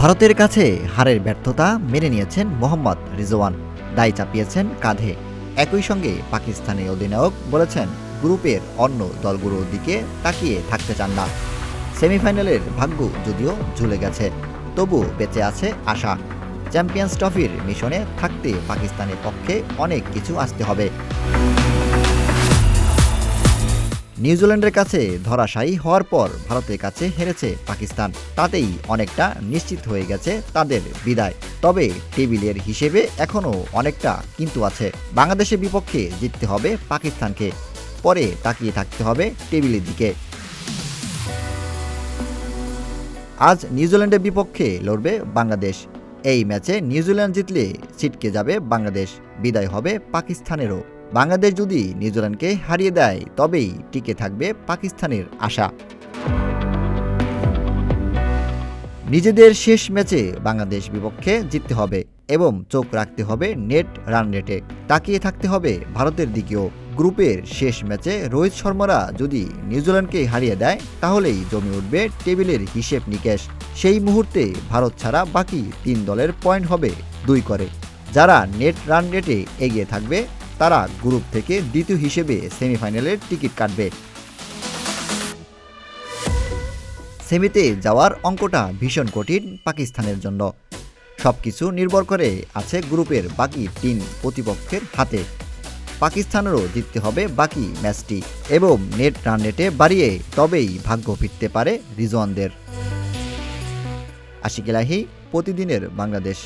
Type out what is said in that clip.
ভারতের কাছে হারের ব্যর্থতা মেনে নিয়েছেন মোহাম্মদ রিজওয়ান, দায় চাপিয়েছেন কাঁধে। একই সঙ্গে পাকিস্তানি অধিনায়ক বলেছেন, গ্রুপের অন্য দলগুলোর দিকে তাকিয়ে থাকতে চান না। সেমিফাইনালের ভাগ্য যদিও ঝুলে গেছে, তবু বেঁচে আছে আশা। চ্যাম্পিয়ন্স ট্রফির মিশনে থাকতে পাকিস্তানের পক্ষে অনেক কিছু আসতে হবে। নিউজিল্যান্ডের কাছে ধরাশায়ী হওয়ার পর ভারতের কাছে হেরেছে পাকিস্তান, তাতেই অনেকটা নিশ্চিত হয়ে গেছে তাদের বিদায়। তবে টেবিলের হিসেবে এখনও অনেকটা কিন্তু আছে। বাংলাদেশের বিপক্ষে জিততে হবে পাকিস্তানকে, পরে তাকিয়ে থাকতে হবে টেবিলের দিকে। আজ নিউজিল্যান্ডের বিপক্ষে লড়বে বাংলাদেশ। এই ম্যাচে নিউজিল্যান্ড জিতলে ছিটকে যাবে বাংলাদেশ, বিদায় হবে পাকিস্তানেরও। বাংলাদেশ যদি নিউজিল্যান্ডকে হারিয়ে দেয় তবেই টিকে থাকবে পাকিস্তানের আশা। নিজেদের শেষ ম্যাচে বাংলাদেশ বিপক্ষে জিততে হবে এবং চোখ রাখতে হবে নেট রান রেটে। তাকিয়ে থাকতে হবে ভারতের দিকেও। গ্রুপের শেষ ম্যাচে রোহিত শর্মারা যদি নিউজিল্যান্ডকে হারিয়ে দেয় তাহলেই জমে উঠবে টেবিলের হিসেব নিকেশ। সেই মুহূর্তে ভারত ছাড়া বাকি 3 দলের পয়েন্ট হবে 2 করে। যারা নেট রান রেটে এগিয়ে থাকবে তারা গ্রুপ থেকে দ্বিতীয় হিসেবে সেমিফাইনালের টিকিট কাটবে। সেমিতে যাওয়ার অঙ্কটা ভীষণ কঠিন পাকিস্তানের জন্য। সবকিছু নির্ভর করে আছে গ্রুপের বাকি 3 প্রতিপক্ষের হাতে। পাকিস্তানেরও জিততে হবে বাকি ম্যাচটি এবং নেট রান রেটে বাড়িয়ে তবেই ভাগ্য ফিরতে পারে রিজওয়ানদের। আশিক এলাহি, প্রতিদিনের বাংলাদেশ।